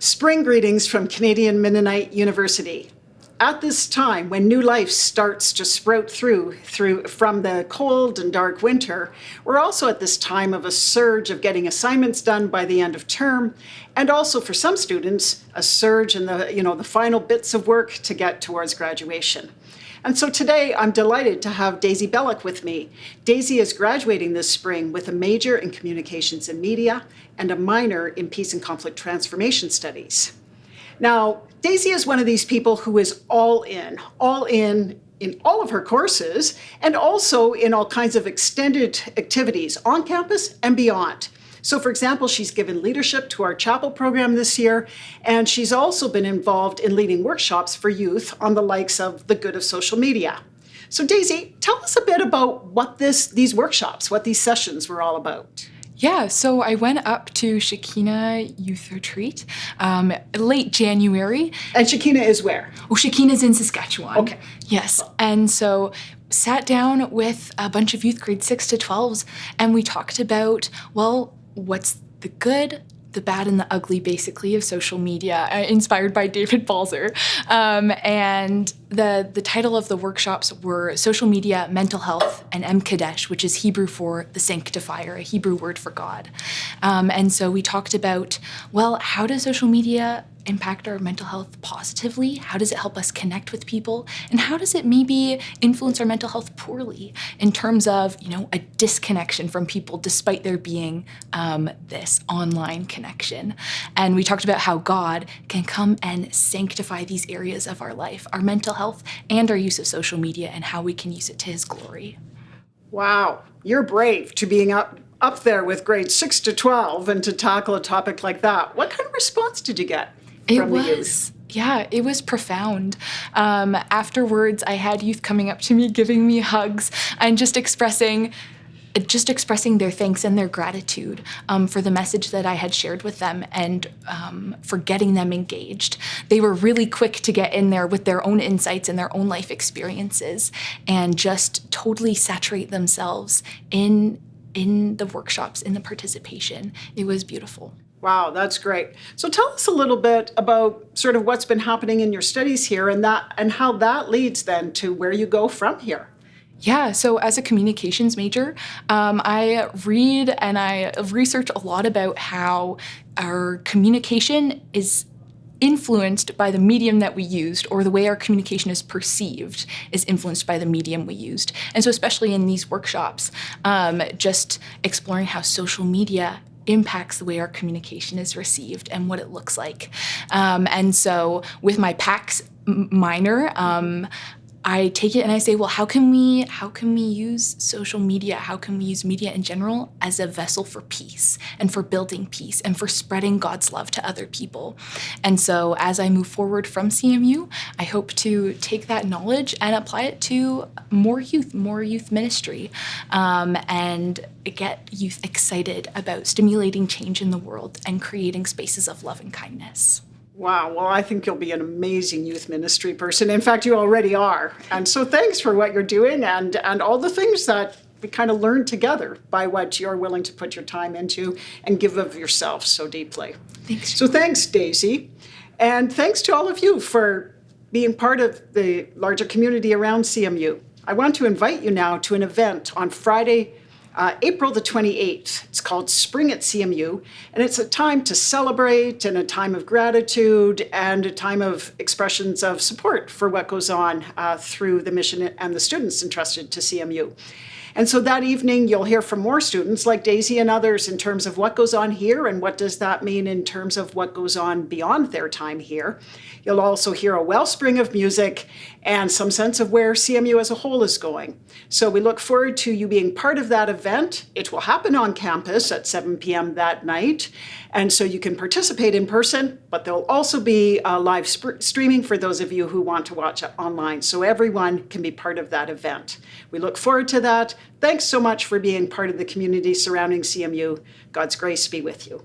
Spring greetings from Canadian Mennonite University. At this time, when new life starts to sprout through from the cold and dark winter, we're also at this time of a surge of getting assignments done by the end of term, and also for some students, a surge in the final bits of work to get towards graduation. And so today, I'm delighted to have Daisy Bellick with me. Daisy is graduating this spring with a major in Communications and Media and a minor in Peace and Conflict Transformation Studies. Now, Daisy is one of these people who is all in all of her courses, and also in all kinds of extended activities on campus and beyond. So, for example, she's given leadership to our chapel program this year, and she's also been involved in leading workshops for youth on the likes of the good of social media. So, Daisy, tell us a bit about what these sessions were all about. Yeah, so I went up to Shekinah Youth Retreat late January. And Shekinah is where? Oh, Shekinah's in Saskatchewan. Okay. Yes, and so sat down with a bunch of youth grade 6 to 12s, and we talked about, well, what's the good, the bad, and the ugly, basically, of social media, inspired by David Balzer. And the title of the workshops were Social Media, Mental Health, and Kadesh, which is Hebrew for the Sanctifier, a Hebrew word for God. And so we talked about, well, how does social media impact our mental health positively? How does it help us connect with people? And how does it maybe influence our mental health poorly in terms of, a disconnection from people despite there being this online connection? And we talked about how God can come and sanctify these areas of our life, our mental health and our use of social media, and how we can use it to His glory. Wow, you're brave to being up there with grades 6 to 12 and to tackle a topic like that. What kind of response did you get? It was profound. Afterwards, I had youth coming up to me, giving me hugs, and just expressing their thanks and their gratitude for the message that I had shared with them, and for getting them engaged. They were really quick to get in there with their own insights and their own life experiences, and just totally saturate themselves in the workshops, in the participation. It was beautiful. Wow, that's great. So tell us a little bit about sort of what's been happening in your studies here, and how that leads then to where you go from here. Yeah, so as a communications major, I read and I research a lot about how our communication is influenced by the medium that we used, or the way our communication is perceived is influenced by the medium we used. And so especially in these workshops, just exploring how social media impacts the way our communication is received and what it looks like. And so with my PACS minor, I take it and I say, well, how can we use social media? How can we use media in general as a vessel for peace and for building peace and for spreading God's love to other people? And so as I move forward from CMU, I hope to take that knowledge and apply it to more youth ministry, and get youth excited about stimulating change in the world and creating spaces of love and kindness. Wow, well, I think you'll be an amazing youth ministry person. In fact, you already are. And so thanks for what you're doing and all the things that we kind of learn together by what you're willing to put your time into and give of yourself so deeply. Thanks. So thanks, Daisy. And thanks to all of you for being part of the larger community around CMU. I want to invite you now to an event on Friday, April the 28th. It's called Spring at CMU, and it's a time to celebrate and a time of gratitude and a time of expressions of support for what goes on through the mission and the students entrusted to CMU. And so that evening, you'll hear from more students like Daisy and others in terms of what goes on here and what does that mean in terms of what goes on beyond their time here. You'll also hear a wellspring of music and some sense of where CMU as a whole is going. So we look forward to you being part of that event. It will happen on campus at 7 p.m. that night. And so you can participate in person, but there'll also be live streaming for those of you who want to watch it online. So everyone can be part of that event. We look forward to that. Thanks so much for being part of the community surrounding CMU. God's grace be with you.